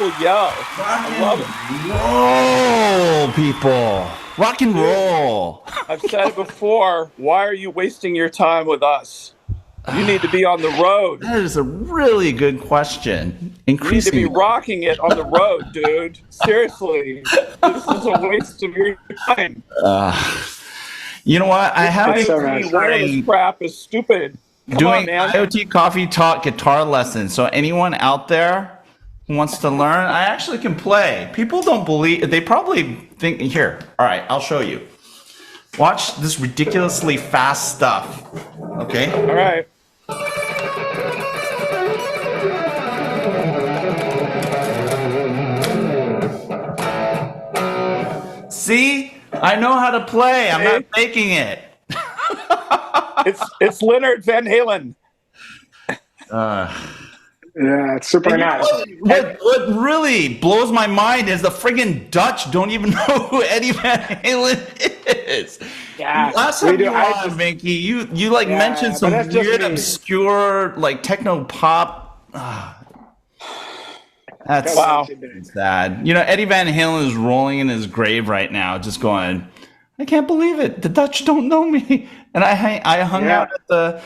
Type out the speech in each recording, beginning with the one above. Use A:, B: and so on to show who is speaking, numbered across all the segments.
A: people yell. I love it.
B: Roll, people. Rock and roll.
A: I've said it before. Why are you wasting your time with us? You need to be on the road.
B: That is a really good question.
A: You need to be rocking it on the road, dude. Seriously. This is a waste of your time.
B: You know what? I have been
A: wireless crap is stupid.
B: Doing IoT Coffee Talk guitar lessons. So anyone out there who wants to learn, I actually can play. People don't believe, they probably think, here, all right, I'll show you. Watch this ridiculously fast stuff. Okay?
A: All right.
B: See? I know how to play. I'm not faking it.
A: It's Leonard Van Halen.
C: Yeah, it's super nice.
B: What really blows my mind is the friggin' Dutch don't even know who Eddie Van Halen is.
C: Yeah,
B: last time you were on, Wienke, you like mentioned some weird, obscure, like techno pop. That's sad. You know, Eddie Van Halen is rolling in his grave right now, just going, I can't believe it. The Dutch don't know me. And I hung out at the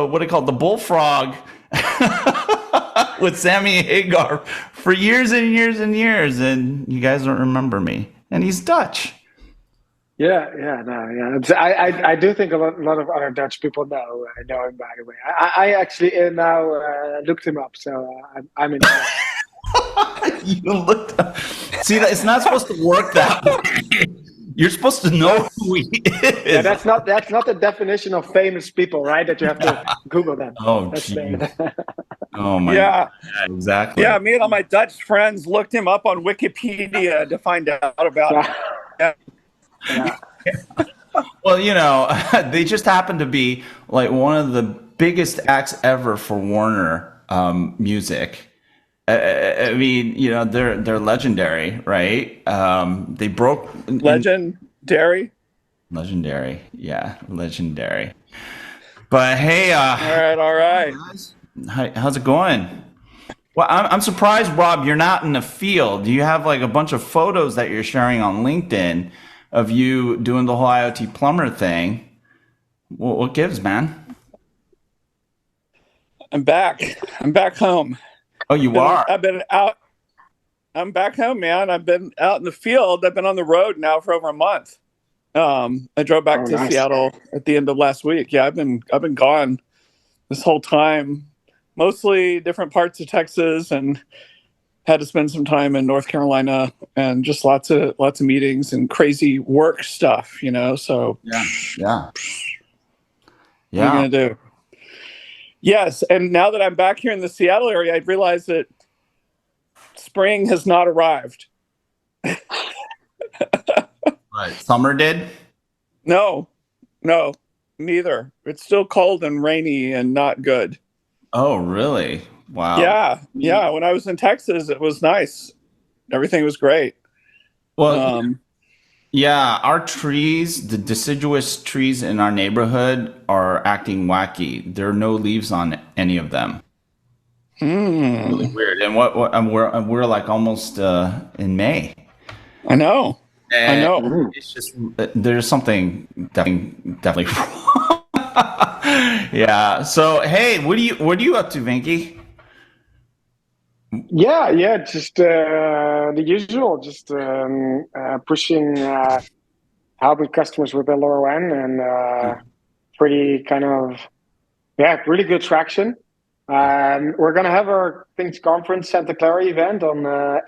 B: what do you call it, the Bullfrog with Sammy Hagar for years and years and years, and you guys don't remember me. And he's Dutch.
C: I do think a lot of other Dutch people know him, by the way. I actually now looked him up, so I'm in.
B: You looked up. See, it's not supposed to work that way. You're supposed to know who he is.
C: Yeah, that's not the definition of famous people, right? That you have to Google them.
B: Oh, oh my.
A: Yeah,
B: exactly.
A: Yeah, me and all my Dutch friends looked him up on Wikipedia to find out about him.
C: Yeah.
B: Well, you know, they just happen to be like one of the biggest acts ever for Warner Music. I mean, you know, they're legendary, right? They broke legendary, yeah, legendary. But hey,
A: all right.
B: How's it going? Well, I'm surprised, Rob, you're not in the field. You have like a bunch of photos that you're sharing on LinkedIn of you doing the whole IoT plumber thing. What gives, man?
A: I'm back home.
B: Oh, you are?
A: I've been out. I'm back home, man. I've been out in the field. I've been on the road now for over a month. I drove back to Seattle at the end of last week. Yeah, I've been gone this whole time, mostly different parts of Texas, and had to spend some time in North Carolina, and just lots of meetings and crazy work stuff, you know. So
B: yeah.
A: What are you gonna do? Yes, and now that I'm back here in the Seattle area, I realize that spring has not arrived.
B: Right. Summer did?
A: No, neither. It's still cold and rainy and not good.
B: Oh, really? Wow.
A: Yeah. When I was in Texas, it was nice. Everything was great.
B: Well, yeah, our trees, the deciduous trees in our neighborhood are acting wacky. There are no leaves on any of them. Really weird. And we're like almost in May.
A: I know.
B: It's just there's something definitely wrong. Yeah. So hey, what are you up to, Wienke?
C: Yeah, just the usual, just pushing, helping customers with the LoRaWAN, and pretty kind of, really good traction. We're going to have our Things Conference Santa Clara event on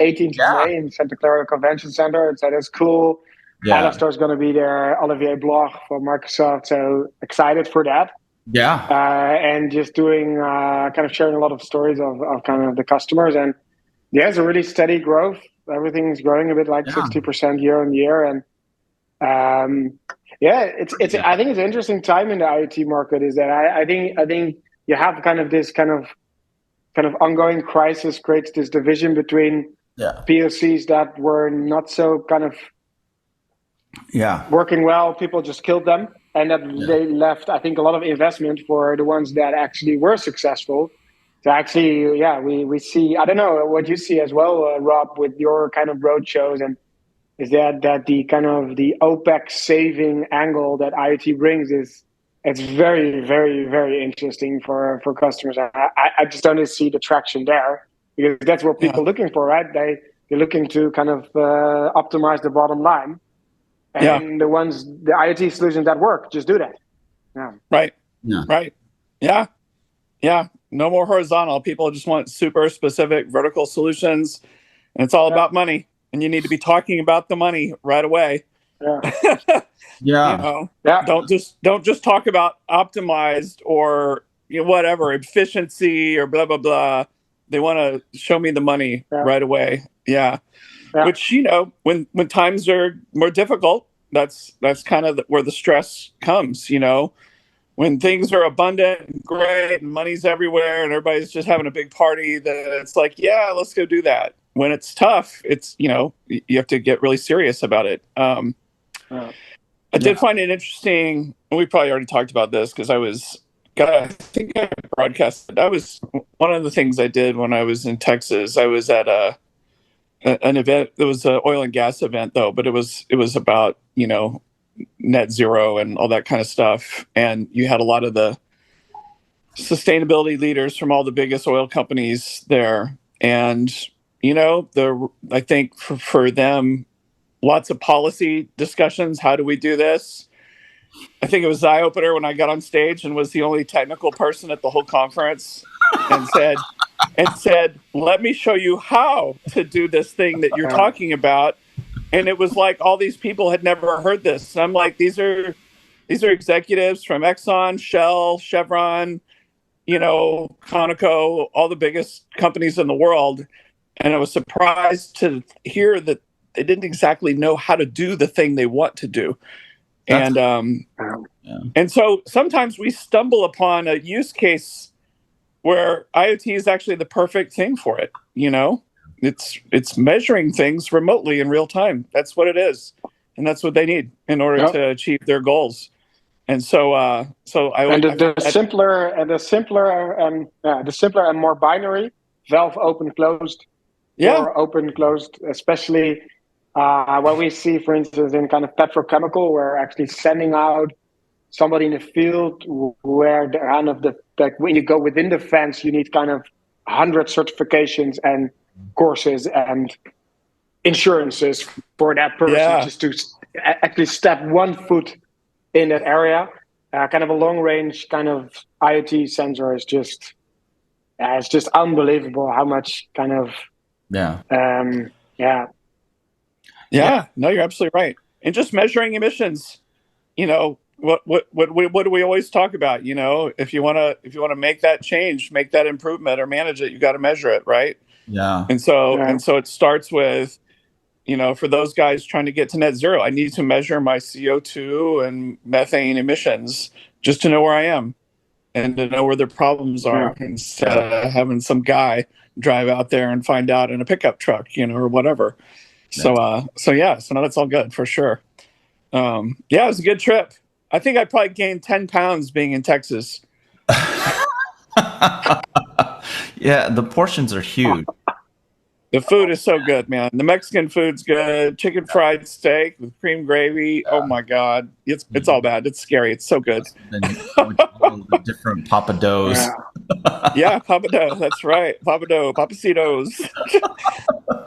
C: 18th of May in Santa Clara Convention Center. So that's cool.
B: Yeah.
C: Alistair's going to be there, Olivier Bloch from Microsoft. So excited for that.
B: Yeah.
C: And just doing, kind of sharing a lot of stories of kind of the customers. And it's a really steady growth. Everything's growing a bit like 60% year on year. And it's I think it's an interesting time in the IoT market, is that I think you have kind of this kind of ongoing crisis creates this division between POCs that were not so kind of working well. People just killed them. And that they left, I think, a lot of investment for the ones that actually were successful So actually, yeah, we see. I don't know what you see as well, Rob, with your kind of road shows, and is that the kind of the OPEX saving angle that IoT brings is it's very, very, very interesting for customers. I just don't see the traction there because that's what people are looking for, right? They're looking to kind of optimize the bottom line, and the IoT solutions that work just do that. Yeah.
A: Right. Yeah. Right. Yeah. Yeah. No more horizontal. People just want super specific vertical solutions, and it's all about money. And you need to be talking about the money right away.
C: Yeah.
B: Yeah.
A: Don't just talk about optimized or whatever efficiency or blah blah blah. They want to show me the money right away. Yeah. Which when times are more difficult, that's kind of where the stress comes. When things are abundant and great and money's everywhere and everybody's just having a big party, then it's like, yeah, let's go do that. When it's tough, it's, you have to get really serious about it. I did find it interesting, and we probably already talked about this because I think I broadcasted. One of the things I did when I was in Texas, I was at an event. It was an oil and gas event though, but it was about, net zero and all that kind of stuff. And you had a lot of the sustainability leaders from all the biggest oil companies there. And, I think for them, lots of policy discussions. How do we do this? I think it was eye opener when I got on stage and was the only technical person at the whole conference and said, let me show you how to do this thing that you're talking about. And it was like all these people had never heard this. And I'm like, these are executives from Exxon, Shell, Chevron, Conoco, all the biggest companies in the world. And I was surprised to hear that they didn't exactly know how to do the thing they want to do. And so sometimes we stumble upon a use case where IoT is actually the perfect thing for it, It's measuring things remotely in real time. That's what it is, and that's what they need in order to achieve their goals. And so, the
C: simpler and more binary valve open closed, or open closed, especially what we see, for instance, in kind of petrochemical, where actually sending out somebody in the field where the kind of like when you go within the fence, you need kind of 100 certifications and courses and insurances for that person just to actually step one foot in that area. Kind of a long range kind of IoT sensor is just it's just unbelievable how much kind of
A: no, you're absolutely right. And just measuring emissions, what do we always talk about? If you want to make that change, make that improvement or manage it, you got to measure it, right?
B: Yeah.
A: And so it starts with, for those guys trying to get to net zero, I need to measure my CO2 and methane emissions just to know where I am and to know where the problems are instead of having some guy drive out there and find out in a pickup truck, or whatever. So no, that's all good for sure. It was a good trip. I think I probably gained 10 pounds being in Texas.
B: Yeah, the portions are huge.
A: The food is so good, man. The Mexican food's good. Chicken fried steak with cream gravy. Yeah. Oh my God, it's all bad. It's scary. It's so good.
B: The different papados.
A: Yeah, papado. That's right. Papado, papacitos.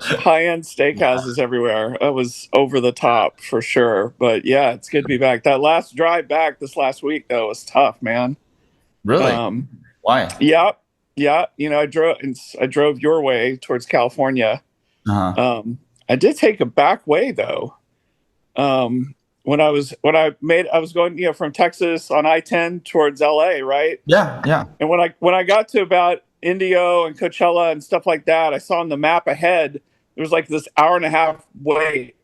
A: High-end steakhouses everywhere. It was over the top for sure. But yeah, it's good to be back. That last drive back this last week though was tough, man.
B: Really? Why?
A: Yeah. I drove your way towards California. I did take a back way though. When I was going, from Texas on I-10 towards LA, right?
B: Yeah.
A: And when I got to about Indio and Coachella and stuff like that, I saw on the map ahead there was like this hour and a half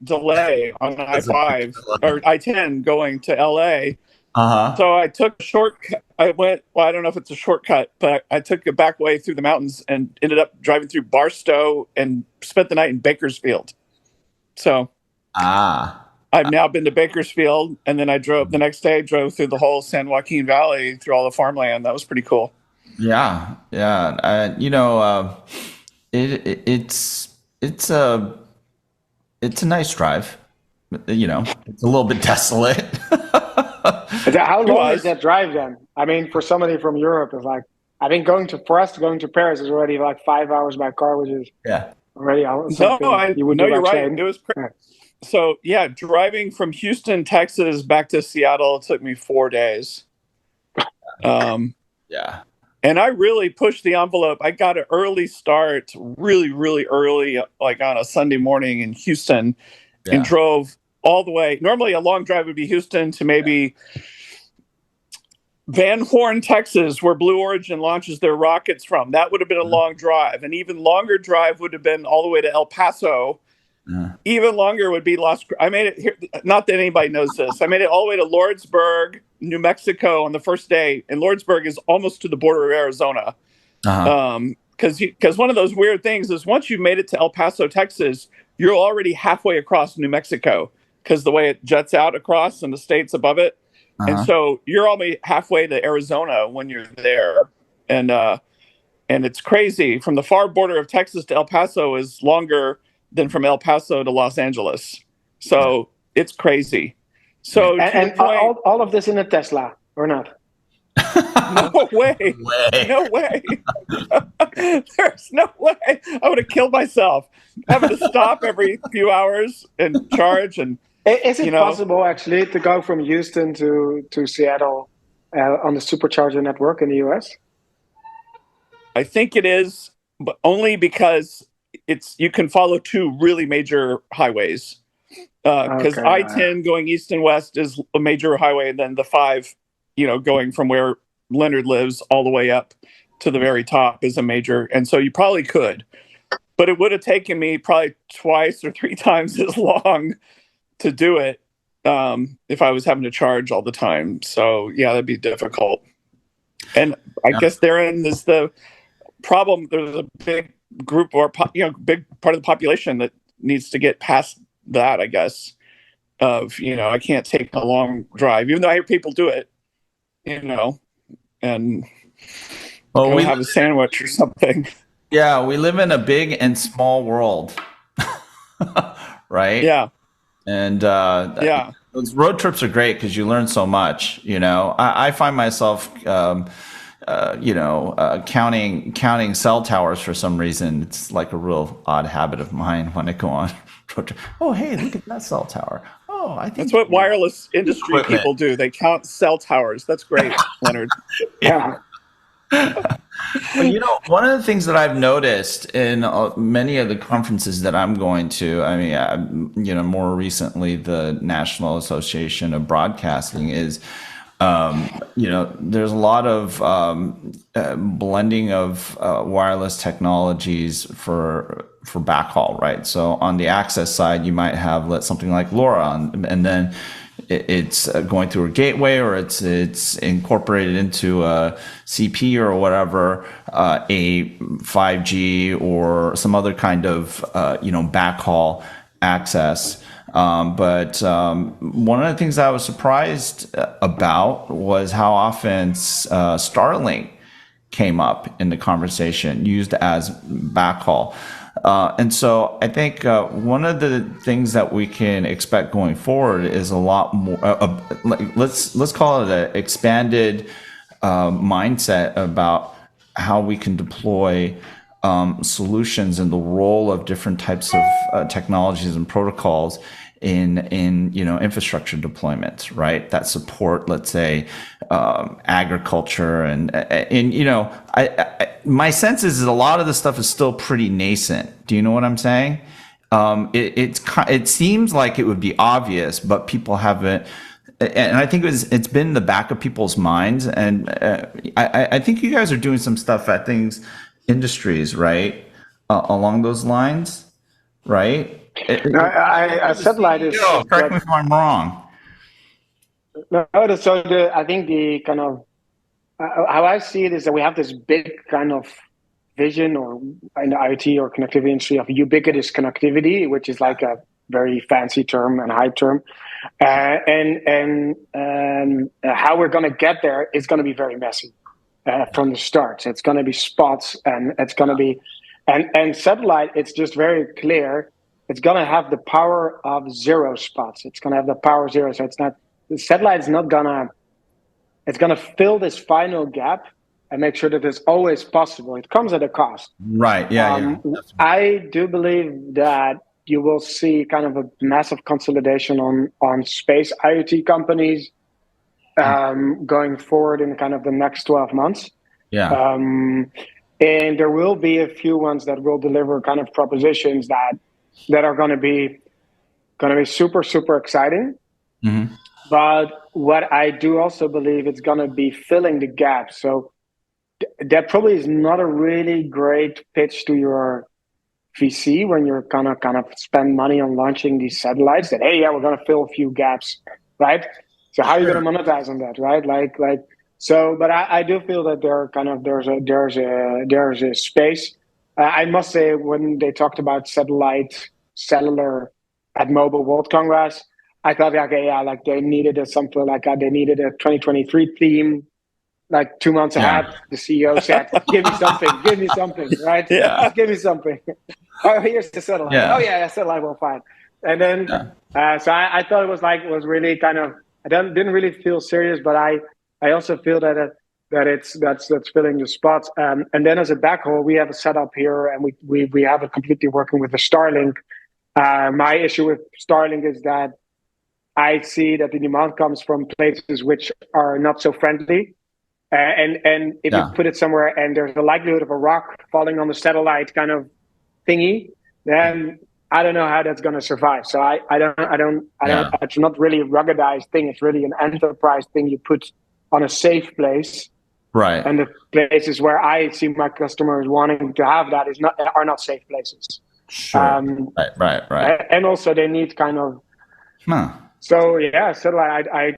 A: delay on I-5 or I-10 going to LA. So I took a shortcut. I don't know if it's a shortcut, but I took a back way through the mountains and ended up driving through Barstow and spent the night in Bakersfield. So I've now been to Bakersfield, and then the next day I drove through the whole San Joaquin Valley through all the farmland. That was pretty cool.
B: Yeah, yeah. It's a nice drive. It's a little bit desolate.
C: How
A: It
C: long is
A: was.
C: that drive then? I mean, for somebody from Europe, it's like, I think for us going to Paris is already like 5 hours by car, which is
B: Yeah.
C: already
A: No,
C: something you would do
A: you're
C: by
A: right.
C: train.
A: It was
C: Yeah.
A: so yeah. Driving from Houston, Texas, back to Seattle took me 4 days. Um,
B: Yeah.
A: and I really pushed the envelope. I got an early start, really, really early, like on a Sunday morning in Houston, and
B: Yeah.
A: drove all the way. Normally, a long drive would be Houston to maybe Van Horn, Texas, where Blue Origin launches their rockets from. That would have been a long drive. An even longer drive would have been all the way to El Paso.
B: Yeah.
A: Even longer would be I made it here. Not that anybody knows this. I made it all the way to Lordsburg, New Mexico on the first day. And Lordsburg is almost to the border of Arizona.
B: Uh-huh.
A: Because one of those weird things is once you've made it to El Paso, Texas, you're already halfway across New Mexico because the way it juts out across and the states above it. And
B: Uh-huh.
A: so you're already halfway to Arizona when you're there. And it's crazy. From the far border of Texas to El Paso is longer than from El Paso to Los Angeles.
B: Yeah.
A: So it's crazy.
B: Yeah.
A: So to your
C: And
A: point,
C: all of this in a Tesla, or not?
A: no way.
B: Way.
A: No way. There's no way. I would have killed myself having to stop every few hours and charge. And,
C: Is it possible actually to go from Houston to Seattle on the supercharger network in the US?
A: I think it is, but only because you can follow two really major highways. Because
C: Okay.
A: I-10 going east and west is a major highway, and then the 5, going from where Leonard lives all the way up to the very top is a major. And so you probably could, but it would have taken me probably twice or 3 times as long to do it if I was having to charge all the time. So yeah, that'd be difficult. And I guess therein is the problem. There's a big group or big part of the population that needs to get past that, I guess, of I can't take a long drive, even though I hear people do it, and go have a sandwich or something.
B: Yeah, we live in a big and small world. Right?
A: Yeah.
B: And
A: Yeah.
B: those road trips are great because you learn so much. I find myself counting cell towers for some reason. It's like a real odd habit of mine when I go on road trip. Oh, hey, look at that cell tower. Oh, I think
A: That's what wireless industry people do. They count cell towers. That's great, Leonard.
C: Yeah.
B: Well, one of the things that I've noticed in many of the conferences that I'm going to, I mean, more recently, the National Association of Broadcasting is, there's a lot of blending of wireless technologies for backhaul, right? So on the access side, you might have something like LoRa, and then it's going through a gateway, or it's incorporated into a CP or whatever, a 5G or some other kind of backhaul access. But one of the things I was surprised about was how often Starlink came up in the conversation, used as backhaul. And so I think one of the things that we can expect going forward is a lot more, let's call it an expanded mindset about how we can deploy solutions and the role of different types of technologies and protocols in infrastructure deployments, right? That support, let's say, agriculture and my sense is that a lot of the stuff is still pretty nascent. Do you know what I'm saying? It seems like it would be obvious, but people haven't. And I think it's been in the back of people's minds. And I think you guys are doing some stuff at Things Industries, right? Along those lines, right?
C: Satellite is.
B: Correct me if I'm wrong.
C: No, I think the kind of how I see it is that we have this big kind of vision, or in the IoT or connectivity industry, of ubiquitous connectivity, which is like a very fancy term and hype term, and how we're going to get there is going to be very messy. from the start. So it's going to be spots, and it's going to be, and satellite. It's just very clear. It's going to have the power of 0 spots. It's going to have the power 0. So it's not, the satellite is not going to, it's going to fill this final gap and make sure that it's always possible. It comes at a cost.
B: Right. Yeah.
C: I do believe that you will see kind of a massive consolidation on space IoT companies going forward in kind of the next 12 months.
B: Yeah.
C: And there will be a few ones that will deliver kind of propositions that are going to be super, super exciting.
B: Mm-hmm.
C: But what I do also believe, it's going to be filling the gap. So that probably is not a really great pitch to your VC when you're kind of spend money on launching these satellites. That, hey, yeah, we're going to fill a few gaps, right? So how are you going to monetize on that, right? Like so. But I do feel that there's a space. I must say, when they talked about cellular at Mobile World Congress, I thought, okay, yeah, like they needed something like they needed a 2023 theme. Like 2 months ahead, the CEO said, give me something, right?
A: Yeah.
C: Just give me something. Oh, here's the satellite.
B: Yeah.
C: Oh, yeah, satellite will fine. And then, so I thought it was really kind of, I didn't really feel serious, but I also feel that's filling the spots. And then as a backhaul, we have a setup here, and we have it completely working with the Starlink. My issue with Starlink is that I see that the demand comes from places which are not so friendly. And if you put it somewhere and there's a likelihood of a rock falling on the satellite kind of thingy, then I don't know how that's going to survive. So I don't. It's not really a ruggedized thing. It's really an enterprise thing you put on a safe place.
B: Right.
C: And the places where I see my customers wanting to have that are not safe places.
B: Sure. Right.
C: And also they need kind of. So yeah, satellite. I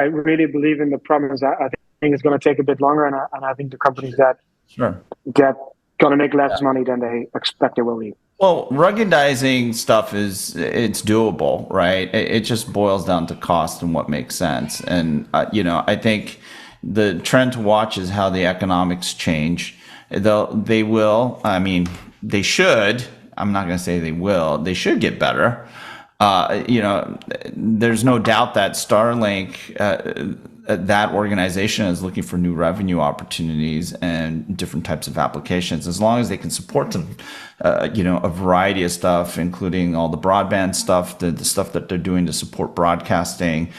C: really believe in the promise. I think it's going to take a bit longer, and I think the companies that get going to make less money than they expect they will be.
B: Well, ruggedizing stuff it's doable, right? It just boils down to cost and what makes sense. And I think the trend to watch is how the economics change. They will. I mean, they should. I'm not going to say they will. They should get better. There's no doubt that Starlink, that organization is looking for new revenue opportunities and different types of applications, as long as they can support them, a variety of stuff, including all the broadband stuff, the stuff that they're doing to support broadcasting,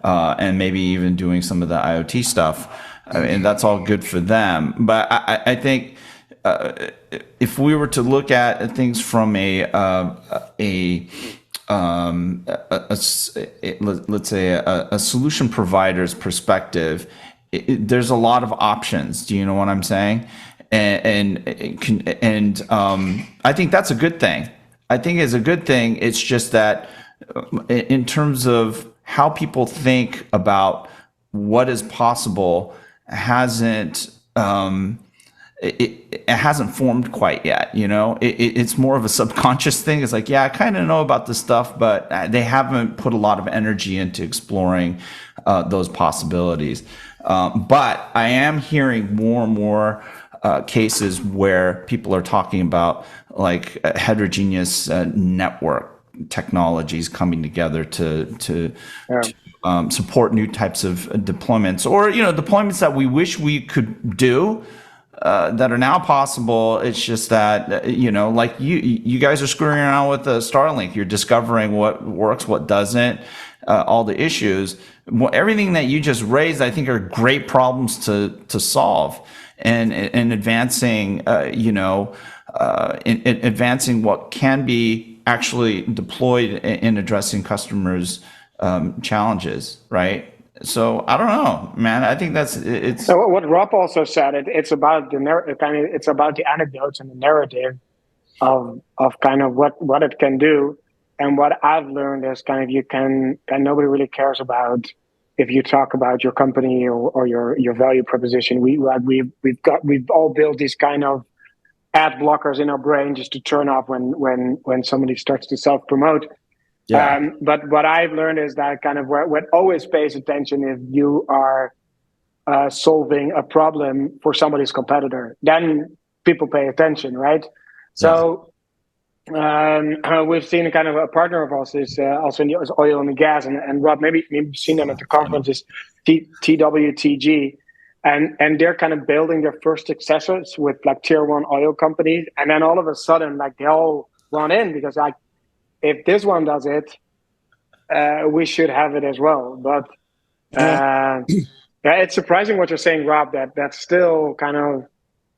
B: and maybe even doing some of the IoT stuff. And that's all good for them. But I think if we were to look at things from let's say a solution provider's perspective, there's a lot of options. Do you know what I'm saying? And I think that's a good thing. I think it's a good thing. It's just that in terms of how people think about what is possible hasn't it hasn't formed quite yet. It's more of a subconscious thing. It's like, yeah, I kind of know about this stuff, but they haven't put a lot of energy into exploring those possibilities. But I am hearing more and more cases where people are talking about like heterogeneous network technologies coming together to support new types of deployments, or deployments that we wish we could do. That are now possible. It's just that like you guys are screwing around with the Starlink. You're discovering what works, what doesn't, all the issues. Everything that you just raised, I think, are great problems to solve, and advancing advancing what can be actually deployed in addressing customers' challenges, right? So I don't know, man. I think it's.
C: So what Rob also said, it's about it's about the anecdotes and the narrative of kind of what it can do, and what I've learned is kind of nobody really cares about if you talk about your company or your value proposition. We've all built these kind of ad blockers in our brain just to turn off when somebody starts to self promote.
B: Yeah.
C: But what I've learned is that kind of what always pays attention if you are solving a problem for somebody's competitor, then people pay attention, right? So we've seen a kind of a partner of ours is also in the oil and gas, and Rob, maybe you've seen them at the conferences, TWTG, and they're kind of building their first successors with like tier one oil companies, and then all of a sudden, like they all run in because like if this one does it, we should have it as well. But it's surprising what you're saying, Rob. That's still kind of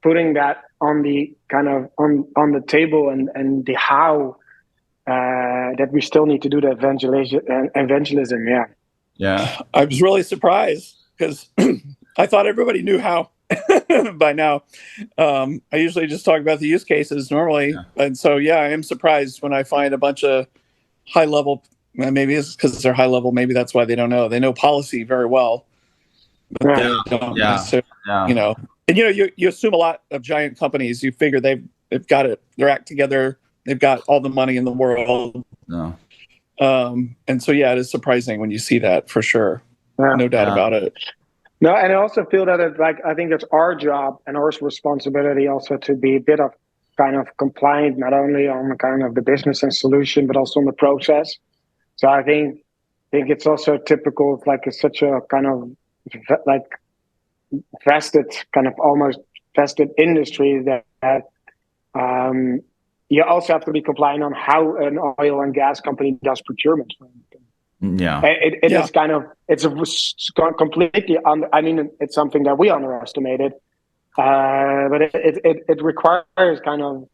C: putting that on the kind of on the table and the how that we still need to do the evangelism.
A: Yeah. I was really surprised because I thought everybody knew how by now. I usually just talk about the use cases normally, and so I am surprised when I find a bunch of high level. Maybe it's because they're high level. Maybe that's why they don't know. They know policy very well, but they don't necessarily, you know. And you assume a lot of giant companies. You figure they've got it. Their act together. They've got all the money in the world.
B: No.
A: And so it is surprising when you see that for sure. No doubt about it.
C: No, and I also feel that I think it's our job and our responsibility also to be a bit of kind of compliant, not only on the kind of the business and solution, but also on the process. So I think it's also typical of like such a kind of like vested kind of almost vested industry that you also have to be compliant on how an oil and gas company does procurement. It is kind of it's completely it's something that we underestimated, but it requires kind of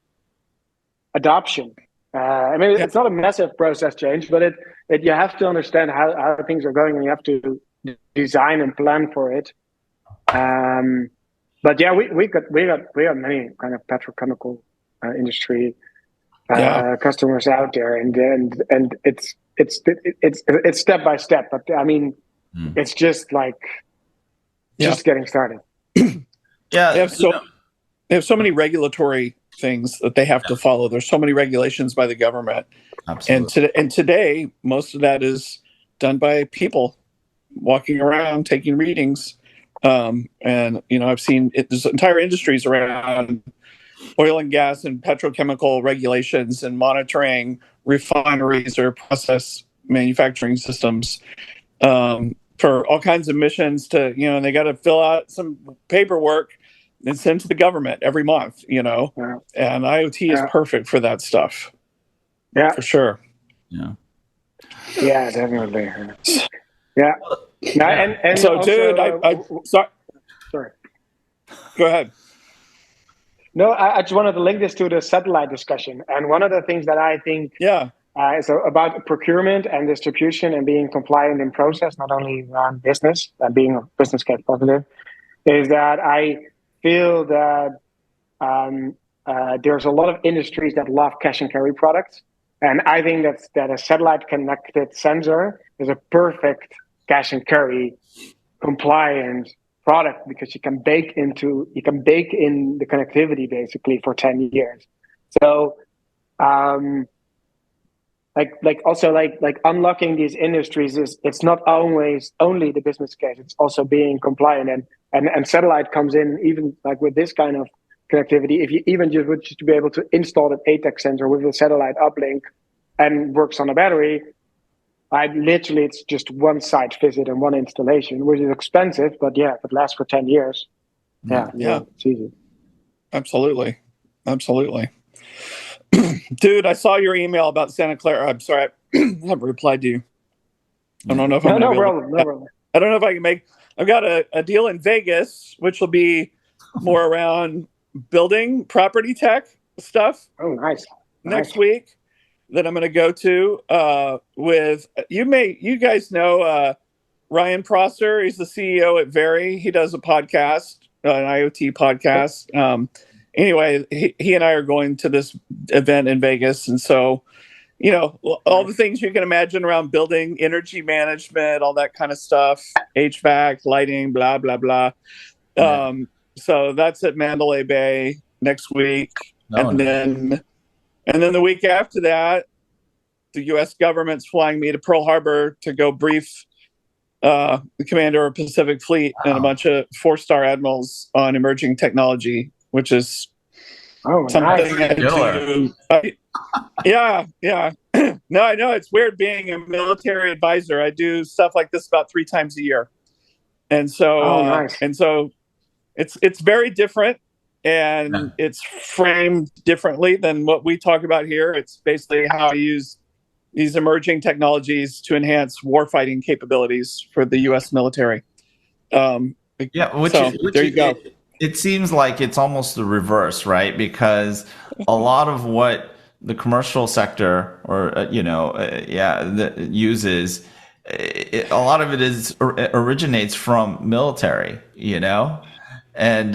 C: adoption. It's not a massive process change, but you have to understand how things are going, and you have to design and plan for it. But we got many kind of petrochemical industry customers out there, and it's step by step. But I mean, it's just like just getting started.
A: They have so many regulatory things that they have to follow. There's so many regulations by the government.
B: Absolutely.
A: And today, most of that is done by people walking around, taking readings. And, I've seen there's entire industries around oil and gas and petrochemical regulations and monitoring refineries or process manufacturing systems for all kinds of missions to, and they got to fill out some paperwork and send to the government every month, and IoT is perfect for that stuff.
C: Yeah,
A: for sure.
C: Yeah, definitely. Yeah. And
A: so,
C: also,
A: dude, sorry. Go ahead.
C: No, I just wanted to link this to the satellite discussion. And one of the things that I think is about procurement and distribution and being compliant in process, not only around business and being a business case positive, is that I feel that there's a lot of industries that love cash and carry products. And I think that a satellite connected sensor is a perfect cash and carry compliant product because you can bake in the connectivity basically for 10 years. So like unlocking these industries it's not always only the business case, it's also being compliant and satellite comes in even like with this kind of connectivity. If you even just to be able to install an ATEX sensor with a satellite uplink and works on a battery, it's just one site visit and one installation, which is expensive, but if it lasts for 10 years. It's easy.
A: Absolutely. Dude, I saw your email about Santa Clara. I'm sorry, I haven't replied to you. I don't know if I'm
C: no problem.
A: I don't know if I can I've got a deal in Vegas, which will be more around building property tech stuff.
C: Oh, nice.
A: Next week that I'm going to go to with you guys know Ryan Prosser. He's the CEO at Very. He does a podcast, an IoT podcast. Anyway, he and I are going to this event in Vegas, and so all the things you can imagine around building, energy management, all that kind of stuff, HVAC, lighting, blah blah blah. So that's at Mandalay Bay next week, and then the week after that, the U.S. government's flying me to Pearl Harbor to go brief the commander of Pacific Fleet, and a bunch of 4-star admirals on emerging technology, which is something I do. Yeah. No, I know it's weird being a military advisor. I do stuff like this about 3 times a year, and so it's very different, and it's framed differently than what we talk about here. It's basically how I use these emerging technologies to enhance warfighting capabilities for the U.S. military.
B: There you go. It seems like it's almost the reverse, right? Because a lot of what the commercial sector uses, a lot of it originates from military, and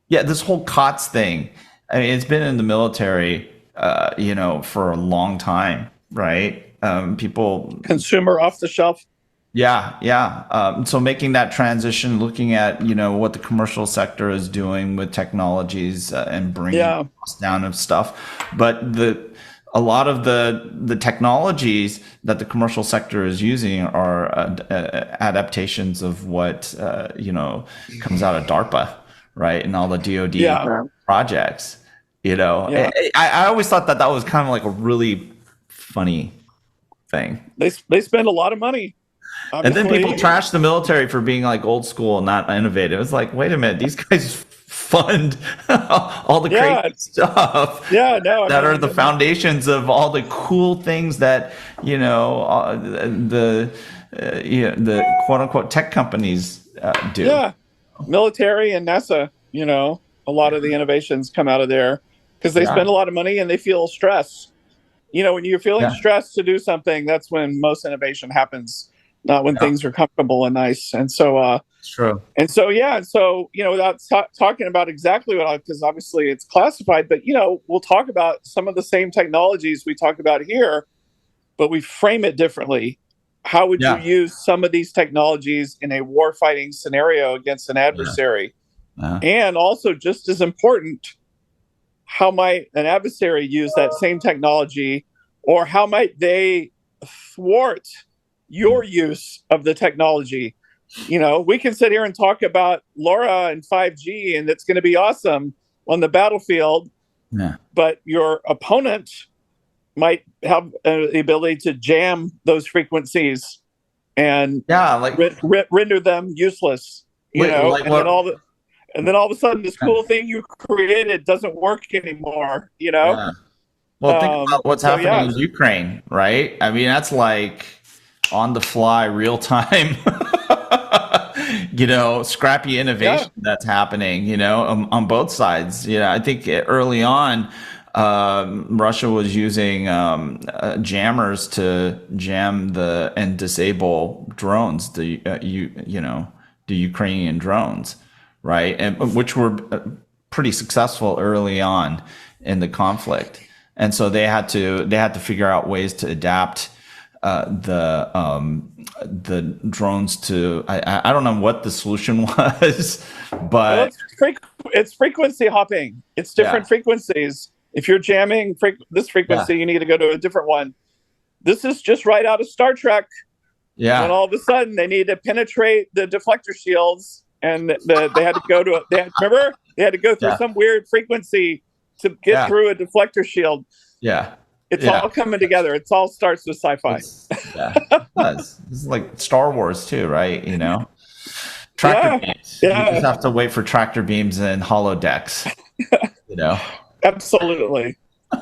B: this whole COTS thing. I mean, it's been in the military, for a long time, right? People
A: consumer off the shelf.
B: So making that transition, looking at what the commercial sector is doing with technologies and bringing costs down of stuff, but a lot of the technologies that the commercial sector is using are adaptations of what comes out of DARPA, right, and all the DoD projects. I always thought that was kind of like a really funny thing.
A: They spend a lot of money. Obviously.
B: And then people trash the military for being like old school and not innovative. It's like, wait a minute, these guys fund all the crazy stuff. That are the foundations of all the cool things that the quote unquote tech companies do.
A: Yeah, military and NASA. A lot of the innovations come out of there because they spend a lot of money and they feel stress. When you're feeling stressed to do something, that's when most innovation happens. Not when things are comfortable and nice. And so,
B: true.
A: And so, without talking about exactly because obviously it's classified, but, we'll talk about some of the same technologies we talk about here, but we frame it differently. How would you use some of these technologies in a warfighting scenario against an adversary? And also, just as important, how might an adversary use that same technology, or how might they thwart your use of the technology? We can sit here and talk about LoRa and 5G, and it's going to be awesome on the battlefield. But your opponent might have the ability to jam those frequencies and render them useless. And then all of a sudden, this cool thing you created doesn't work anymore.
B: Well, think about what's happening in Ukraine, right? I mean, that's like on the fly, real time, scrappy innovation that's happening, on both sides. I think early on, Russia was using jammers to jam and disable drones, the Ukrainian drones, right? And which were pretty successful early on in the conflict. And so they had to figure out ways to adapt the drones to I don't know what the solution was, but
A: it's frequency hopping. It's different frequencies. If you're jamming this frequency, you need to go to a different one. This is just right out of Star Trek.
B: Yeah.
A: And all of a sudden they need to penetrate the deflector shields, and they had to go to remember they had to go through some weird frequency to get through a deflector shield.
B: Yeah.
A: It's all coming together. It all starts with sci-fi.
B: It does. This is like Star Wars too, right? Tractor beams. You just have to wait for tractor beams and holodecks.
A: Absolutely.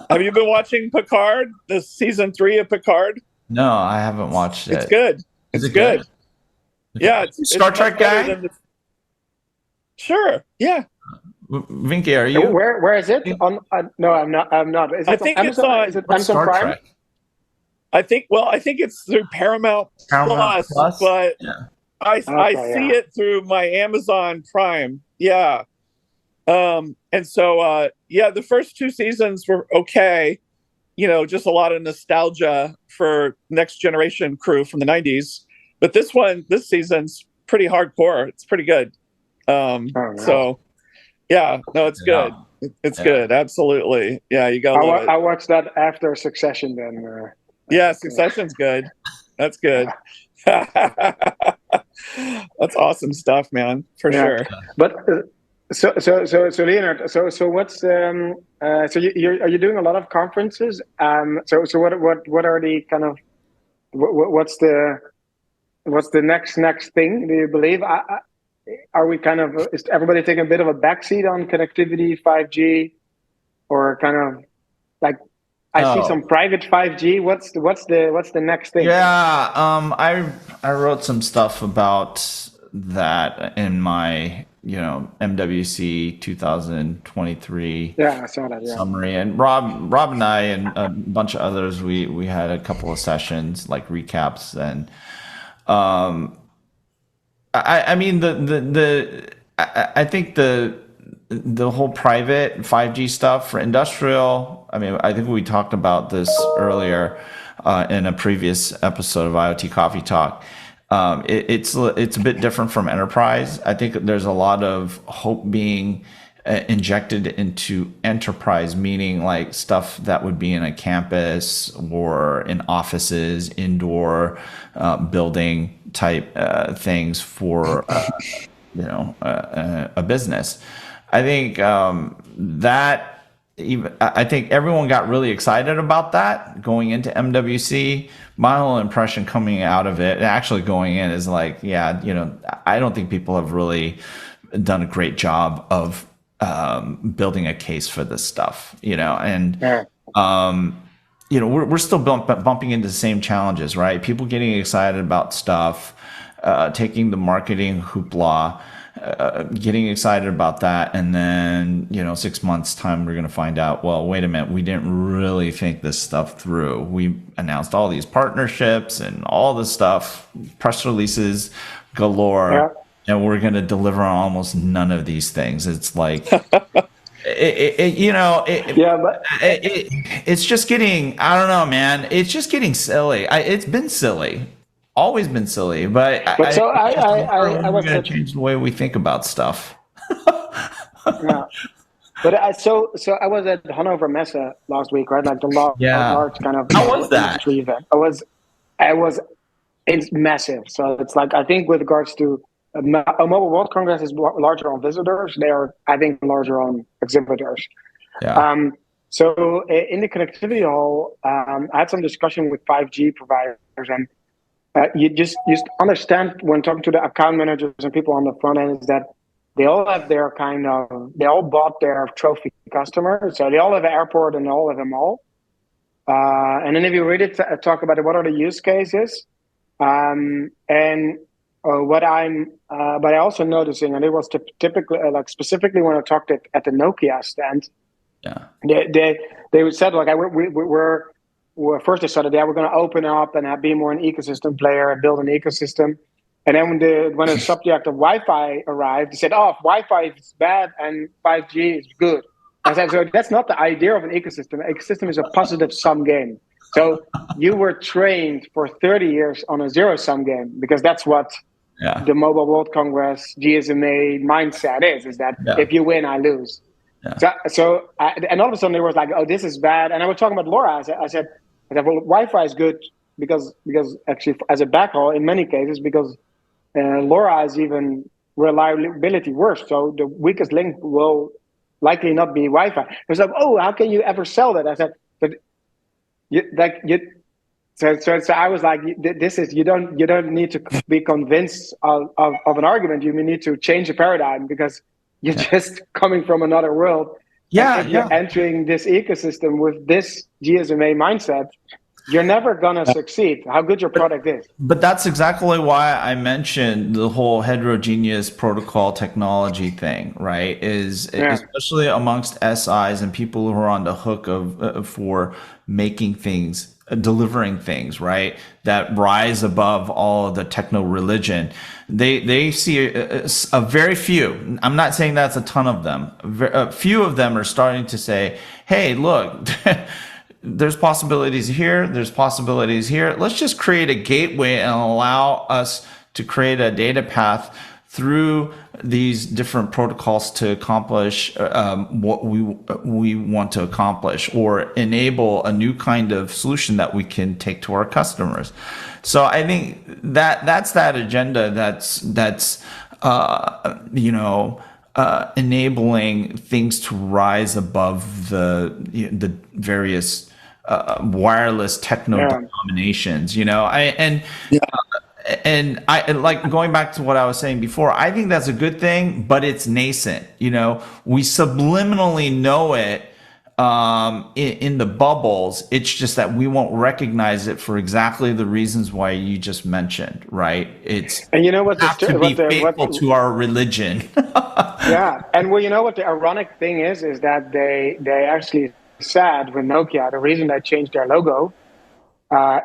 A: Have you been watching Picard? The season 3 of Picard?
B: No, I haven't watched it.
A: It's good. It's good. Yeah. It's
B: Star Trek guy?
A: Sure. Yeah.
B: Wienke, are you?
C: Where is it? No, I'm not. Is it
A: I think
C: Amazon,
A: it's
C: on Amazon Prime?
B: Trek?
A: I think it's through Paramount Plus, but I see it through my Amazon Prime. Yeah. And so the first 2 seasons were okay. Just a lot of nostalgia for Next Generation crew from the 90s. But this season's pretty hardcore. It's pretty good. So it's good. It's good. Absolutely. Yeah, you got.
C: I watched that after Succession. Then.
A: Succession's good. That's good. That's awesome stuff, man, for sure.
C: But so Leonard, so what's so are you doing a lot of conferences? So what are the kind of what's the next thing? Do you believe? Are we kind of, is everybody taking a bit of a backseat on connectivity, 5G, or kind of like I see some private 5G? What's the next thing?
B: Yeah, I wrote some stuff about that in my MWC 2023
C: I saw that,
B: summary, and Rob and I and a bunch of others, we had a couple of sessions like recaps, and I mean I think the whole private 5G stuff for industrial, I mean, I think we talked about this earlier in a previous episode of IoT Coffee Talk. It's a bit different from enterprise. I think there's a lot of hope being injected into enterprise, meaning like stuff that would be in a campus or in offices, indoor building type things for a business. I think I think everyone got really excited about that going into MWC. My whole impression coming out of it, actually going in, is like, I don't think people have really done a great job of building a case for this stuff, and we're still bumping into the same challenges, right? People getting excited about stuff, taking the marketing hoopla, getting excited about that, and then 6 months time we're going to find out, well, wait a minute, we didn't really think this stuff through. We announced all these partnerships and all this stuff, press releases galore, and we're going to deliver on almost none of these things. It's like it's just getting, I don't know, man, it's just getting silly. It's been silly, always been silly, but I was going to change the way we think about stuff.
C: But I was at Hannover Messe last week, right? Like the large kind of.
B: How was that?
C: Event. It's massive. So it's like, I think with regards to a Mobile World Congress is larger on visitors. They are, I think, larger on exhibitors.
B: Yeah.
C: So in the connectivity hall, I had some discussion with 5G providers, and you just understand when talking to the account managers and people on the front end is that they all have their they all bought their trophy customers. So they all have an airport and they all have a mall. And then if you really talk about it, what are the use cases? But I'm also noticing, and it was typically like specifically when I talked at the Nokia stand, they said like we're first they started, we're going to open up and be more an ecosystem player and build an ecosystem. And then when the subject of Wi-Fi arrived, they said, "Oh, if Wi-Fi is bad and 5G is good." I said, so that's not the idea of an ecosystem. An ecosystem is a positive sum game. So you were trained for 30 years on a zero-sum game, because that's what the Mobile World Congress GSMA mindset is that if you win, I lose. Yeah. So and all of a sudden, it was like, oh, this is bad. And I was talking about LoRa. I said, well, Wi-Fi is good because actually as a backhaul in many cases, because LoRa is even reliability worse. So the weakest link will likely not be Wi-Fi. It was like, oh, how can you ever sell that? I said, So I was like, this is, you don't need to be convinced of an argument. You need to change the paradigm, because you're just coming from another world. If you're entering this ecosystem with this GSMA mindset, you're never going to succeed, how good your product is.
B: But that's exactly why I mentioned the whole heterogeneous protocol technology thing, right? Especially amongst SIs and people who are on the hook for making things, delivering things, right, that rise above all of the techno religion. They see a very few, I'm not saying that's a ton of them, a few of them are starting to say, hey, look, there's possibilities here, there's possibilities here. Let's just create a gateway and allow us to create a data path through these different protocols to accomplish what we want to accomplish, or enable a new kind of solution that we can take to our customers. So I think that's that agenda that's enabling things to rise above the various wireless techno dominations. And I like going back to what I was saying before. I think that's a good thing, but it's nascent. We subliminally know it in the bubbles. It's just that we won't recognize it for exactly the reasons why you just mentioned, right?
C: And you know what?
B: Have to be faithful to our religion.
C: Yeah, and well, you know what the ironic thing is that they actually said with Nokia, the reason they changed their logo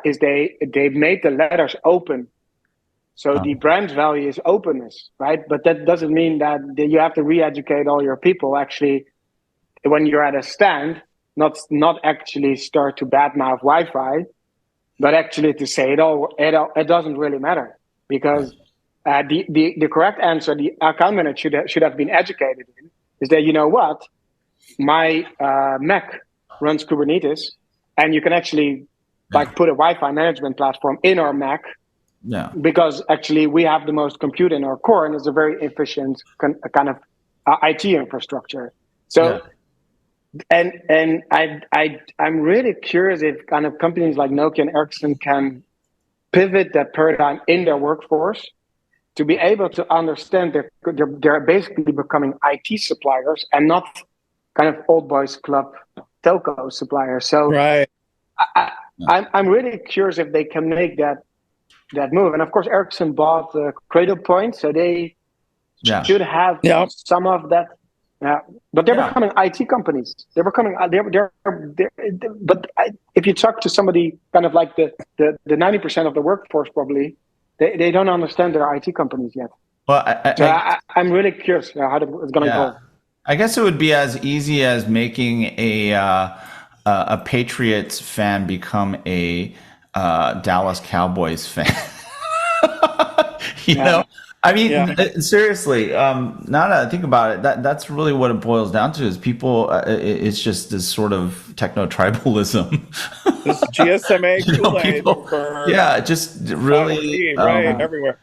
C: is they made the letters open. So the brand value is openness, right? But that doesn't mean that you have to re-educate all your people. Actually, when you're at a stand, not actually start to badmouth Wi-Fi, but actually to say it doesn't really matter, because the correct answer the account manager should have been educated in is that, you know what, my Mac runs Kubernetes, and you can actually put a Wi-Fi management platform in our Mac.
B: Yeah.
C: Because actually we have the most compute in our core, and it's a very efficient kind of IT infrastructure. So, and I'm really curious if kind of companies like Nokia and Ericsson can pivot that paradigm in their workforce to be able to understand they're basically becoming IT suppliers and not kind of old boys club telco suppliers. So
A: right.
C: I'm really curious if they can make that move. And of course, Ericsson bought Cradlepoint, so they should have some of that. But they're becoming IT companies. They're becoming but if you talk to somebody kind of like the 90% of the workforce, probably they don't understand their IT companies yet.
B: Well,
C: I'm really curious how it's going to go.
B: I guess it would be as easy as making a Patriots fan become a Dallas Cowboys fan. you know, I mean, seriously, now that I think about it, that's really what it boils down to is people, it's just this sort of techno tribalism.
A: This GSMA Kool-Aid
B: just really
A: everywhere.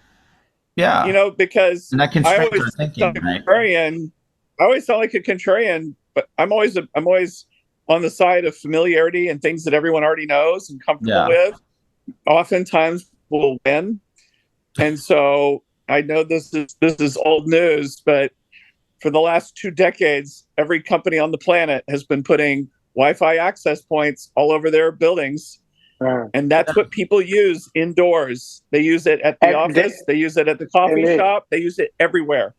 B: Yeah.
A: Because
B: and that
A: I always
B: thinking,
A: contrarian. I always sound like a contrarian, but I'm always on the side of familiarity and things that everyone already knows and comfortable with. Oftentimes will win. And so I know this is old news, but for the last 2 decades, every company on the planet has been putting Wi-Fi access points all over their buildings. And that's what people use indoors. They use it at the office. They use it at the coffee shop. They use it everywhere.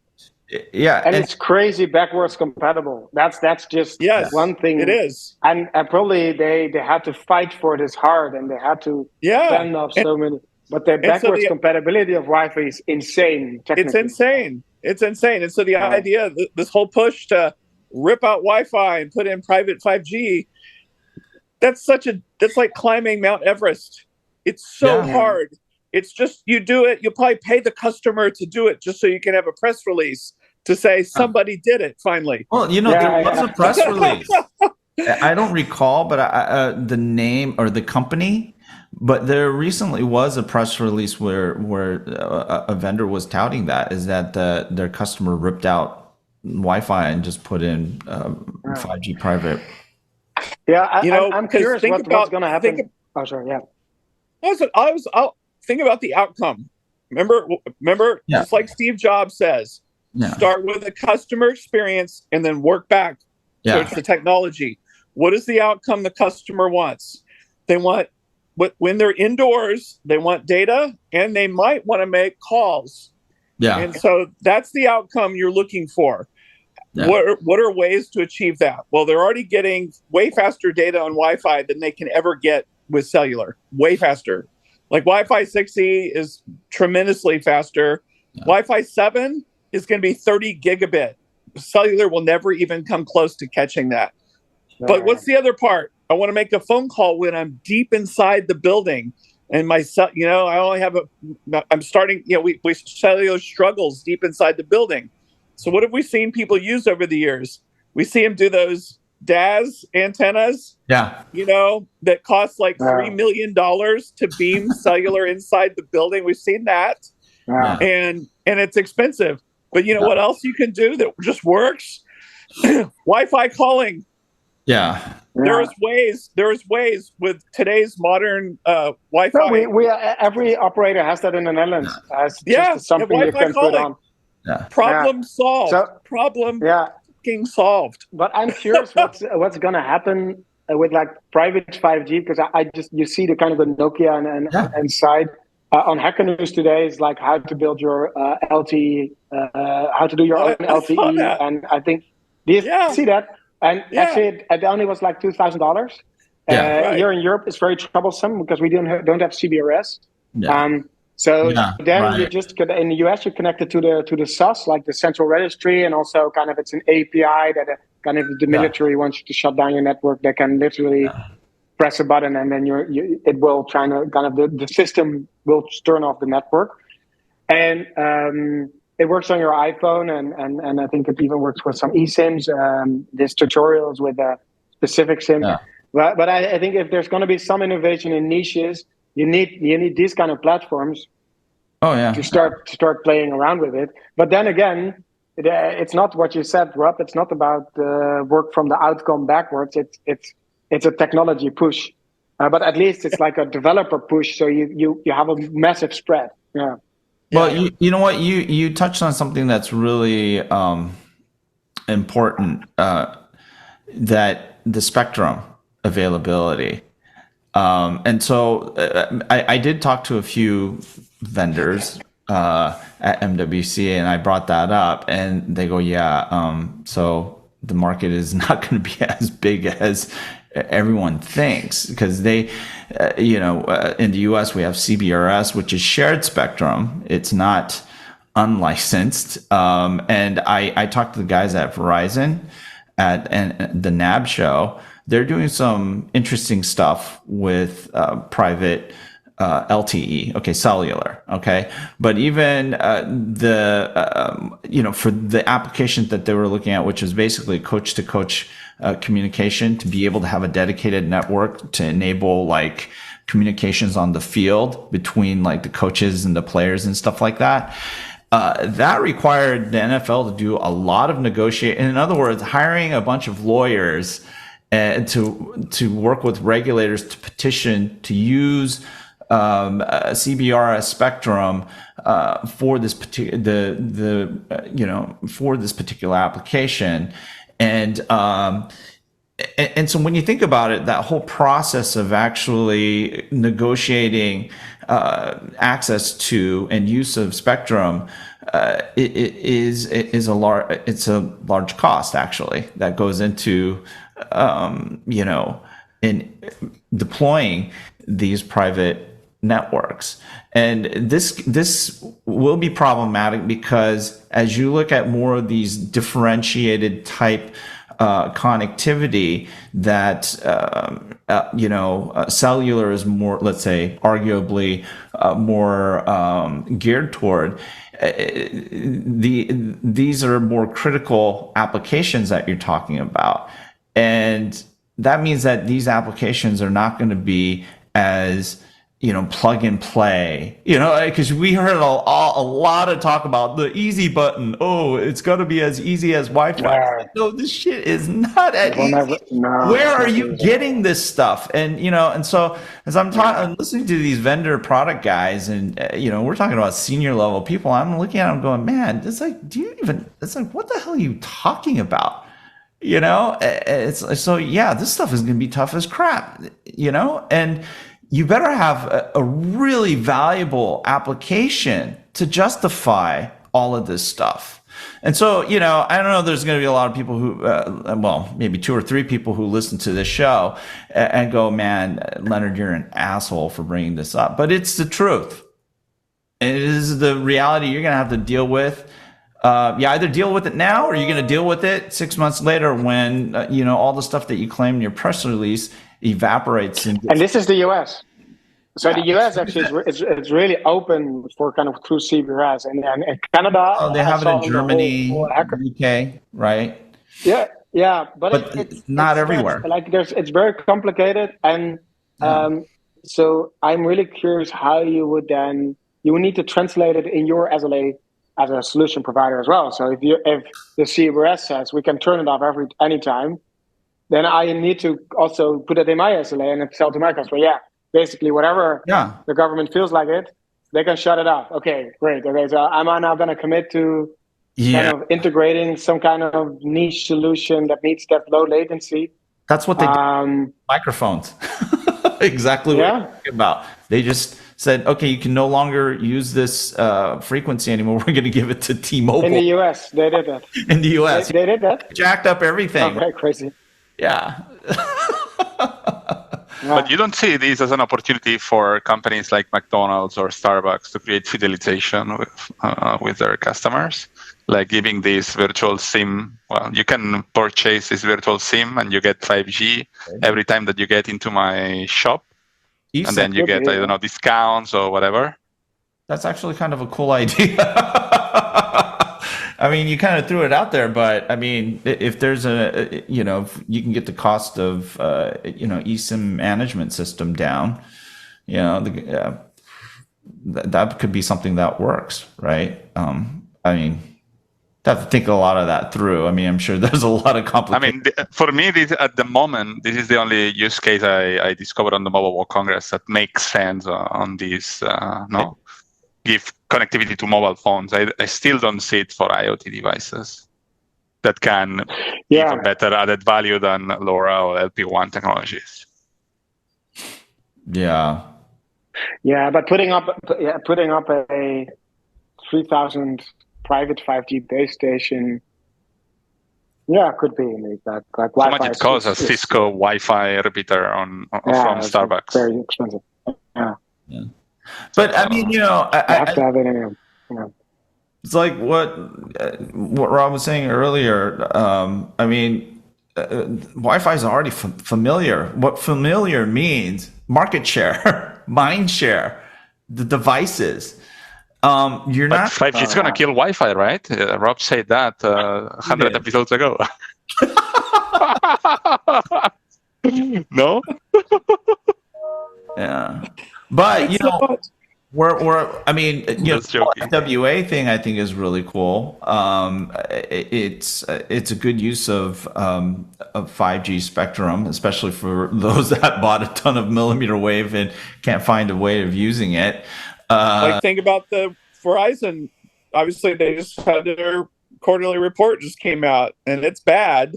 B: Yeah.
C: And it's crazy backwards compatible. That's just one thing.
A: It is.
C: And probably they had to fight for this hard, and they had to fend off so many. But the backwards compatibility of Wi-Fi is insane.
A: It's insane. It's insane. And so the idea, this whole push to rip out Wi-Fi and put in private 5G, that's like climbing Mount Everest. It's so hard. It's just, you do it, you'll probably pay the customer to do it just so you can have a press release to say somebody did it finally.
B: Well, there was a press release. I don't recall, but the name or the company, but there recently was a press release where a vendor was touting that their customer ripped out Wi-Fi and just put in 5G private.
C: Yeah, I'm curious what's going to happen.
A: I'll think about the outcome. Remember, just like Steve Jobs says, start with the customer experience and then work back towards the technology. What is the outcome the customer wants? They want, when they're indoors, they want data, and they might want to make calls. Yeah. And so that's the outcome you're looking for. Yeah. What are ways to achieve that? Well, they're already getting way faster data on Wi-Fi than they can ever get with cellular. Way faster. Like Wi-Fi 6E is tremendously faster. Yeah. Wi-Fi 7 is going to be 30 gigabit. Cellular will never even come close to catching that. But what's the other part? I want to make a phone call when I'm deep inside the building. and myself, I only have I'm starting, we cellular struggles deep inside the building. So what have we seen people use over the years? We see them do those DAS antennas, that cost like $3 million to beam cellular inside the building. We've seen that, and it's expensive. But what else you can do that just works? Wi-Fi calling. There is ways with today's modern Wi-Fi.
C: We every operator has that in the Netherlands. Just something you can put on.
A: Problem solved. Problem solved.
C: But I'm curious what's going to happen with like private 5G, because you see the kind of the Nokia and side on Hacker News today is like how to build your LTE, how to do your own LTE, and I think do you see that? And actually, it only was like $2,000. Here in Europe, it's very troublesome because we don't have CBRS. You just in the US, you connect it to the SAS, like the central registry, and also kind of it's an API that kind of the military wants you to shut down your network. They can literally press a button, and then it will the system will turn off the network, and it works on your iPhone, and I think it even works with some eSIMs. There's tutorials with a specific SIM. But I think if there's going to be some innovation in niches, you need these kind of platforms to start playing around with it. But then again, it's not what you said, Rob. It's not about work from the outcome backwards. It's a technology push, but at least it's like a developer push. So you have a massive spread. Yeah.
B: Well, you know what? You touched on something that's really important, that the spectrum availability. And so I did talk to a few vendors at MWC, and I brought that up, and they go, so the market is not going to be as big as everyone thinks, because they, in the US we have CBRS, which is shared spectrum. It's not unlicensed. And I talked to the guys at Verizon at the NAB show. They're doing some interesting stuff with private LTE, cellular, but even for the applications that they were looking at, which was basically coach to coach communication, to be able to have a dedicated network to enable like communications on the field between like the coaches and the players and stuff like that. That required the NFL to do a lot of negotiating. In other words, hiring a bunch of lawyers to work with regulators to petition to use CBRS spectrum for this for this particular application, and so when you think about it, that whole process of actually negotiating access to and use of spectrum is a large cost actually that goes into in deploying these private networks. And this will be problematic because as you look at more of these differentiated type connectivity that cellular is more, let's say, arguably more geared toward. These are more critical applications that you're talking about, and that means that these applications are not going to be as plug and play, because we heard a lot of talk about the easy button. Oh, it's going to be as easy as Wi-Fi.
C: Yeah.
B: No, this shit is not as easy. Where are you getting this stuff? And, and so as I'm listening to these vendor product guys and, we're talking about senior level people, I'm looking at them going, man, it's like, what the hell are you talking about? It's so, this stuff is going to be tough as crap, and you better have a really valuable application to justify all of this stuff. And so, I don't know, there's going to be a lot of people who, maybe 2 or 3 people who listen to this show and go, man, Leonard, you're an asshole for bringing this up. But it's the truth. And it is the reality you're going to have to deal with. You either deal with it now or you're going to deal with it 6 months later when, all the stuff that you claim in your press release evaporates.
C: And this is the US. So the US actually it's really open for kind of through CBRS, and Canada.
B: Oh, they have it in Germany, UK, right?
C: Yeah, but
B: But not everywhere.
C: like it's very complicated, and so I'm really curious how you would need to translate it in your SLA as a solution provider as well. So if the CBRS says we can turn it off anytime, then I need to also put it in my SLA and tell to my customer, basically whatever the government feels like it, they can shut it off. Okay, great. Okay, so I'm now going to commit to kind of integrating some kind of niche solution that needs that low latency.
B: That's what they do. Microphones. Exactly what you're talking about. They just said, okay, you can no longer use this frequency anymore. We're going to give it to T-Mobile.
C: In the US, they did that.
B: In the US.
C: They did that?
B: Jacked up everything.
C: Oh, very crazy.
B: Yeah.
D: But you don't see this as an opportunity for companies like McDonald's or Starbucks to create fidelization with their customers, like giving this virtual SIM. Well, you can purchase this virtual SIM and you get 5G every time that you get into my shop, and then you get, I don't know, discounts or whatever.
B: That's actually kind of a cool idea. I mean, you kind of threw it out there, but I mean, if there's if you can get the cost of, eSIM management system down, that could be something that works, right? I mean, have to think a lot of that through. I mean, I'm sure there's a lot of complications.
D: I mean, for me, at the moment, this is the only use case I discovered on the Mobile World Congress that makes sense on this, give connectivity to mobile phones. I still don't see it for IoT devices that can give a better added value than LoRa or LP1 technologies.
B: Yeah.
C: Yeah, but putting up a 3,000 private 5G base station, could be like Wi-Fi.
D: How much it costs a Cisco Wi-Fi repeater from Starbucks?
C: Very expensive. Yeah.
B: But I mean,
C: I have to have it in.
B: It's like what Rob was saying earlier. I mean, Wi-Fi is already familiar. What familiar means: market share, mind share, the devices. You're
D: but
B: not
D: 5G is gonna kill Wi-Fi, right? Rob said that 100 episodes ago. No.
B: Yeah. But I mean, the FWA thing I think is really cool. It's a good use of 5G spectrum, especially for those that bought a ton of millimeter wave and can't find a way of using it.
A: Like think about the Verizon. Obviously, they just had their quarterly report just came out, and it's bad.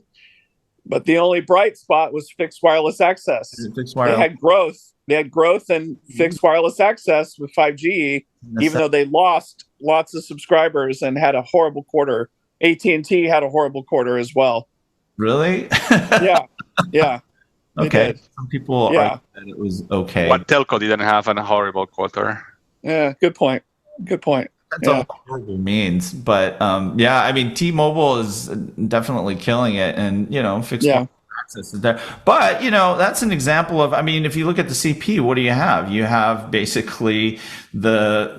A: But the only bright spot was fixed wireless access. They had growth. They had growth in fixed wireless access with 5G, even though they lost lots of subscribers and had a horrible quarter. AT&T had a horrible quarter as well.
B: Really?
A: Yeah.
B: Okay. Some people argue that it was okay.
D: What telco didn't have a horrible quarter?
A: Yeah, good point.
B: That's all horrible means. But I mean, T-Mobile is definitely killing it, and fixed wireless access is there. But that's an example of. I mean, if you look at the CP, what do you have? You have basically the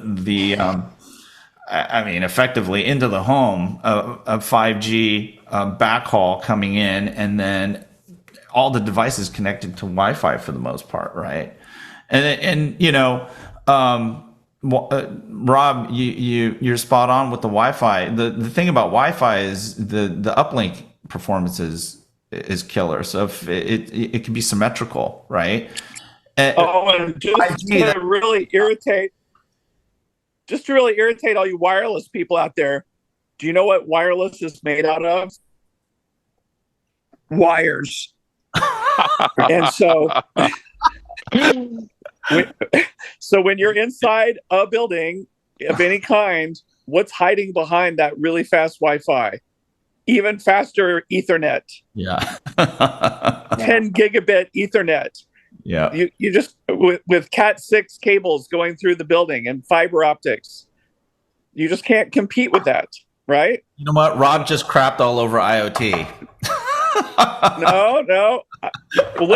B: effectively into the home of 5G backhaul coming in, and then all the devices connected to Wi-Fi for the most part, right? Rob, you're spot on with the Wi-Fi. The thing about Wi-Fi is the uplink performance is killer. So if it can be symmetrical, right?
A: And just to really irritate all you wireless people out there, do you know what wireless is made out of? Wires. And so when you're inside a building of any kind, what's hiding behind that really fast Wi-Fi? Even faster Ethernet.
B: Yeah.
A: 10 gigabit Ethernet.
B: Yeah.
A: You just with Cat6 cables going through the building and fiber optics. You just can't compete with that, right?
B: You know what? Rob just crapped all over IoT.
A: No. Well,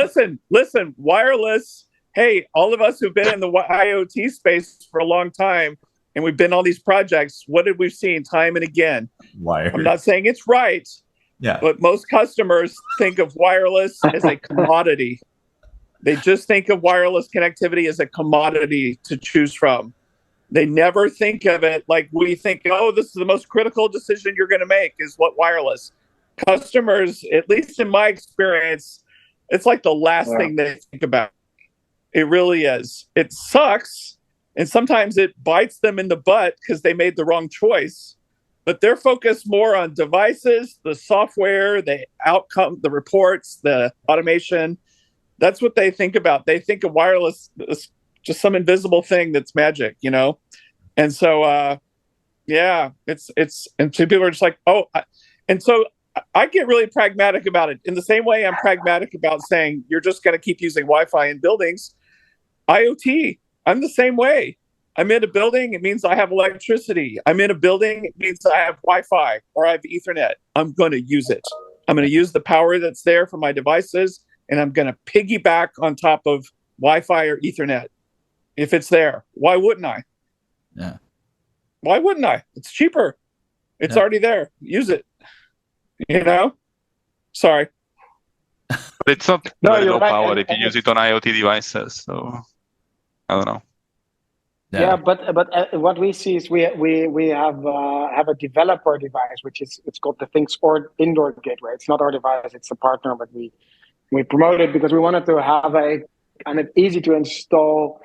A: listen. Wireless hey, all of us who've been in the IoT space for a long time, and we've been on these projects, what have we seen time and again?
B: Wired.
A: I'm not saying it's right, but most customers think of wireless as a commodity. They just think of wireless connectivity as a commodity to choose from. They never think of it like we think, oh, this is the most critical decision you're going to make is what wireless. Customers, at least in my experience, it's like the last thing they think about. It really is. It sucks. And sometimes it bites them in the butt because they made the wrong choice. But they're focused more on devices, the software, the outcome, the reports, the automation. That's what they think about. They think of wireless as just some invisible thing that's magic, you know? And so, and so people are just like, and so I get really pragmatic about it. In the same way I'm pragmatic about saying you're just going to keep using Wi-Fi in buildings. IoT, I'm the same way. I'm in a building, it means I have electricity. I'm in a building, it means I have Wi-Fi or I have Ethernet. I'm going to use it. I'm going to use the power that's there for my devices, and I'm going to piggyback on top of Wi-Fi or Ethernet if it's there. Why wouldn't I?
B: Yeah.
A: Why wouldn't I? It's cheaper. It's already there. Use it. You know? Sorry.
D: But it's not very low power if you use it on IoT devices. So I don't know.
C: Yeah, but what we see is we have a developer device, which is it's called the ThinkSport Indoor Gateway. It's not our device; it's a partner, but we promote it because we wanted to have a kind of easy to install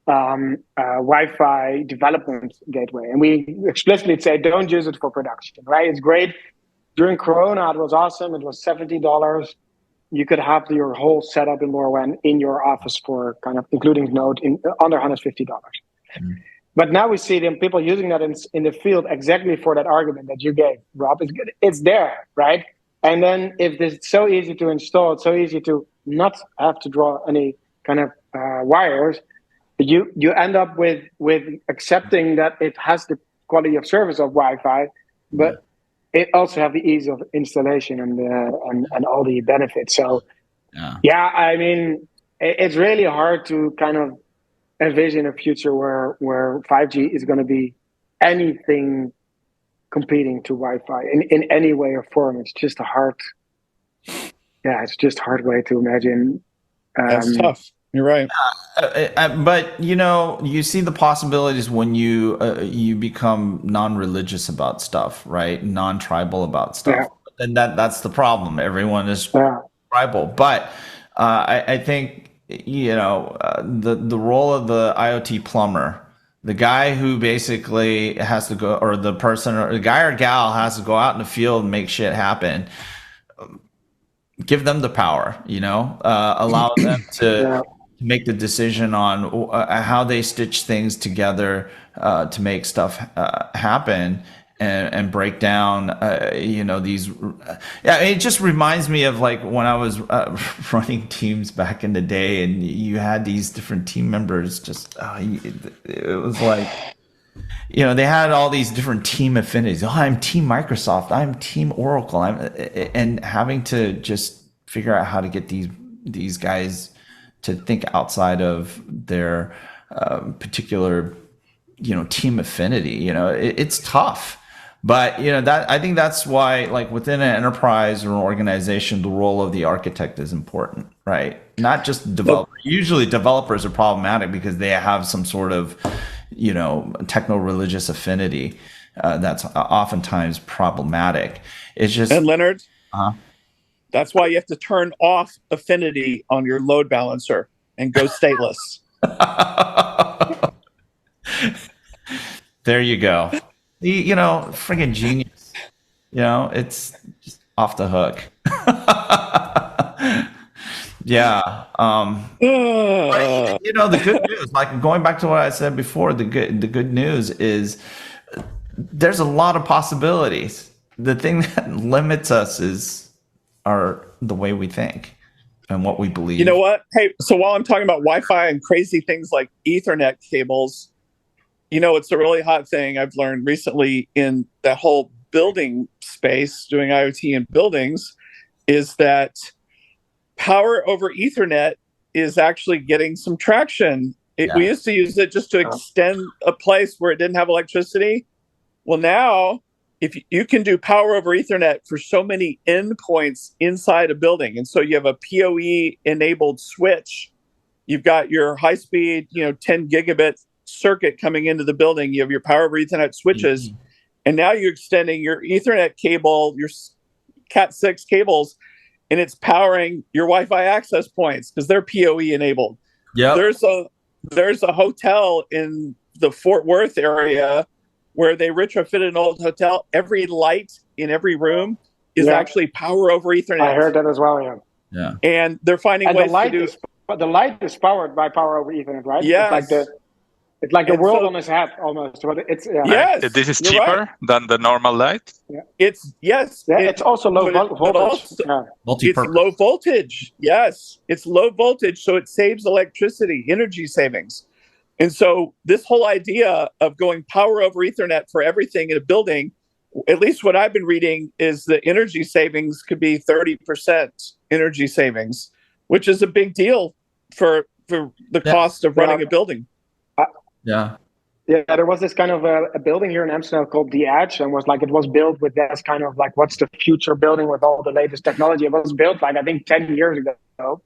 C: Wi-Fi development gateway, and we explicitly say don't use it for production. Right? It's great during Corona. It was awesome. It was $70. You could have your whole setup in LoRaWAN in your office for kind of including Node in under $150. But now we see them people using that in the field exactly for that argument that you gave, Rob. It's there, right? And then if it's so easy to install, it's so easy to not have to draw any kind of wires, you end up with accepting that it has the quality of service of Wi-Fi, but it also have the ease of installation and all the benefits. So, I mean, it's really hard to kind of envision a future where 5G is going to be anything competing to Wi-Fi in any way or form. It's just a hard way to imagine.
A: That's tough. You're right.
B: But you know, you see the possibilities when you become non-religious about stuff, right? Non-tribal about stuff, and that's the problem. Everyone is tribal, but I think. You know, the role of the IoT plumber, the guy who basically has to go, or the person, or the guy or gal has to go out in the field and make shit happen. Give them the power, you know, allow them to make the decision on how they stitch things together to make stuff happen. And break down, you know, these. It just reminds me of like when I was running teams back in the day, and you had these different team members. Just it was like, you know, they had all these different team affinities. Oh, I'm Team Microsoft. I'm Team Oracle. And having to just figure out how to get these guys to think outside of their particular, you know, team affinity. You know, it's tough. But, you know, that I think that's why, like, within an enterprise or an organization, the role of the architect is important, right? Not just developer. Usually developers are problematic because they have some sort of, you know, techno-religious affinity that's oftentimes problematic. It's just...
A: And Leonard, that's why you have to turn off affinity on your load balancer and go stateless.
B: There you go. You know, friggin' genius. You know, it's just off the hook. But, you know, the good news, like going back to what I said before, the good news is there's a lot of possibilities. The thing that limits us are the way we think and what we believe.
A: You know what? Hey, so while I'm talking about Wi-Fi and crazy things like Ethernet cables, you know, it's a really hot thing I've learned recently in the whole building space, doing IoT in buildings, is that power over Ethernet is actually getting some traction. We used to use it just to extend a place where it didn't have electricity. Well, now, if you can do power over Ethernet for so many endpoints inside a building, and so you have a PoE enabled switch, you've got your high speed, 10 gigabit circuit coming into the building, you have your power over Ethernet switches, and now you're extending your Ethernet cable, your Cat6 cables, and it's powering your Wi-Fi access points because they're PoE enabled.
B: Yeah.
A: There's a hotel in the Fort Worth area where they retrofitted an old hotel. Every light in every room is actually power over Ethernet.
C: I heard that as well,
B: Yeah.
A: And they're finding ways to do...
C: The light is powered by power over Ethernet, right?
A: Yes.
C: It's like the world on his head almost. But it's
A: Yes.
D: This is cheaper than the normal light?
C: Yeah.
A: It's
C: also low voltage.
A: It's low voltage. Yes. It's low voltage, so it saves electricity, energy savings. And so this whole idea of going power over Ethernet for everything in a building, at least what I've been reading, is the energy savings could be 30% energy savings, which is a big deal for the cost of running a building.
B: Yeah,
C: there was this kind of a building here in Amsterdam called The Edge, and it was built with this kind of like, what's the future building with all the latest technology? It was built I think 10 years ago.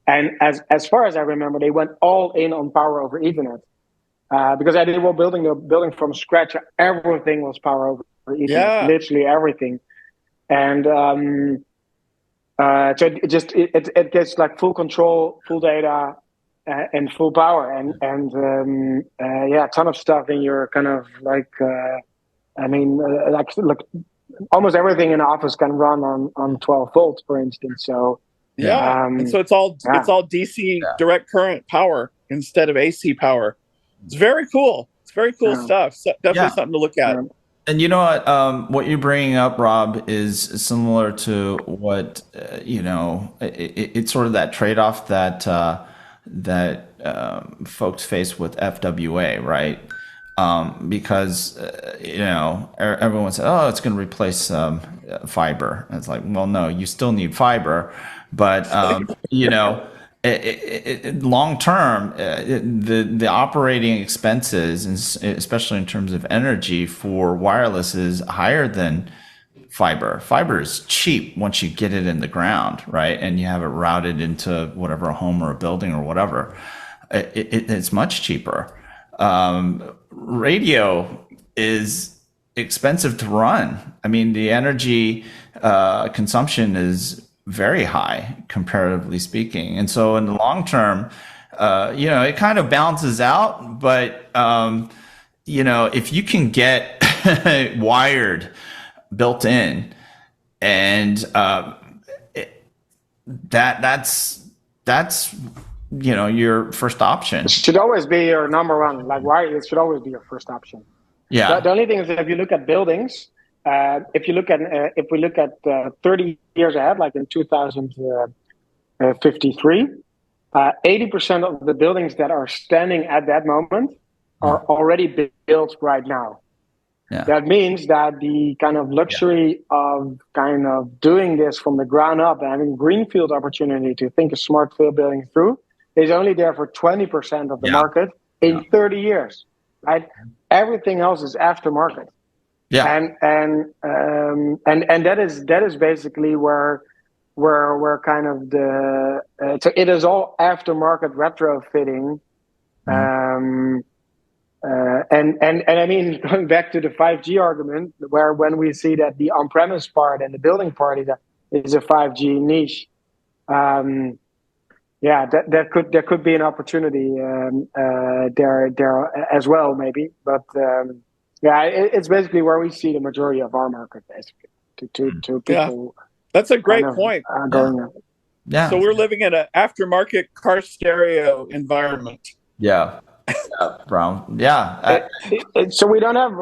C: And as far as I remember, they went all in on power over Ethernet. Because they were building the building from scratch. Everything was power over Ethernet, literally everything. And so it gets like full control, full data, and full power, and a ton of stuff in your kind of like, like almost everything in the office can run on 12 volts, for instance. So
A: and so it's all DC direct current power instead of AC power. It's very cool. It's very cool stuff. So definitely something to look at.
B: And you know what you're bringing up, Rob, is similar to what it's sort of that trade-off that folks face with FWA, right? Because everyone said, "Oh, it's going to replace fiber." And it's like, well, no, you still need fiber, but long term, the operating expenses, especially in terms of energy for wireless, is higher than fiber. Fiber is cheap once you get it in the ground, right? And you have it routed into whatever, a home or a building or whatever. It's much cheaper. Radio is expensive to run. I mean, the energy consumption is very high, comparatively speaking. And so in the long term, it kind of balances out. But, if you can get wired built in, and that's your first option. It
C: should always be your number one. Like, wired, it should always be your first option.
B: Yeah.
C: The only thing is that if you look at buildings, if we look at 30 years ahead, like in 2053, 80% of the buildings that are standing at that moment are already built right now.
B: Yeah.
C: That means that the kind of luxury of kind of doing this from the ground up and having greenfield opportunity to think a smart field building through is only there for 20% of the market in 30 years, right? Everything else is aftermarket.
B: Yeah.
C: And that is basically where kind of so it is all aftermarket retrofitting. And I mean, going back to the 5G argument, where when we see that the on-premise part and the building part is a 5G niche, there could be an opportunity there as well, maybe. But it's basically where we see the majority of our market, basically, to people.
A: That's a great point.
B: Yeah.
A: So we're living in an aftermarket car stereo environment.
B: Yeah. Brown. Yeah.
C: So we don't have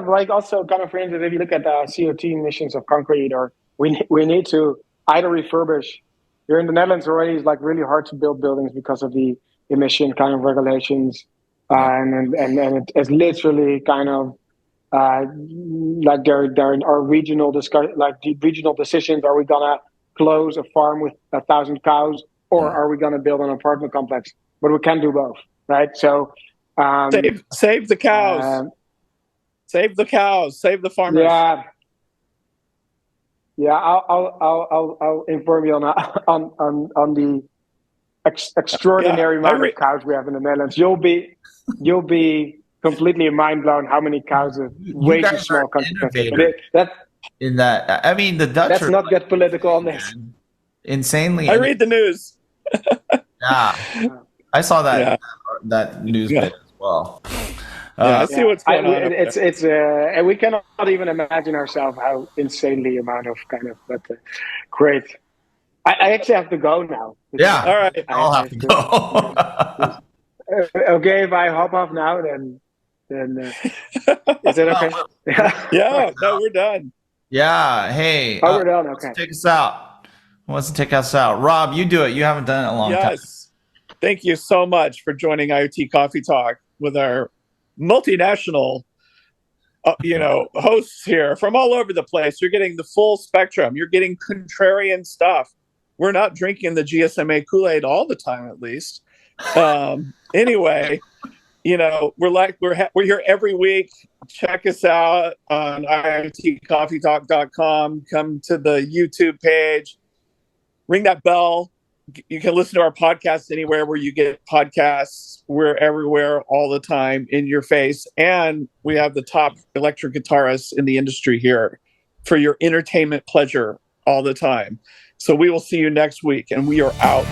C: like, also kind of, for instance, if you look at the CO2 emissions of concrete, or we need to either refurbish. Here in the Netherlands already, it's like really hard to build buildings because of the emission kind of regulations, and it's literally kind of like there are regional decisions. Are we gonna close a farm with 1,000 cows, or are we going to build an apartment complex? But we can do both, right? So
A: save the cows, save the cows, save the farmers.
C: Yeah. I'll inform you on the extraordinary amount of cows we have in the Netherlands. You'll be completely mind blown how many cows are way too small country.
B: In that, I mean, the Dutch.
C: Let's not get political on this.
B: Insanely.
A: I read the news.
B: Yeah, I saw that news bit as well.
A: I see what's going on.
C: It's and we cannot even imagine ourselves how insanely amount of but great. I actually have to go now.
B: Yeah,
A: all right.
B: I'll have to go.
C: Okay, if I hop off now, then is it okay?
A: Yeah, no, we're done.
B: Yeah, hey.
C: We're done. Okay.
B: Take us out. Who wants to take us out? Rob, you do it. You haven't done it in a long time.
A: Yes. Thank you so much for joining IoT Coffee Talk with our multinational, hosts here from all over the place. You're getting the full spectrum. You're getting contrarian stuff. We're not drinking the GSMA Kool-Aid all the time, at least. Anyway, we're here every week. Check us out on IoTCoffeeTalk.com. Come to the YouTube page. Ring that bell. You can listen to our podcast anywhere where you get podcasts. We're everywhere all the time in your face. And we have the top electric guitarists in the industry here for your entertainment pleasure all the time. So we will see you next week, and we are out.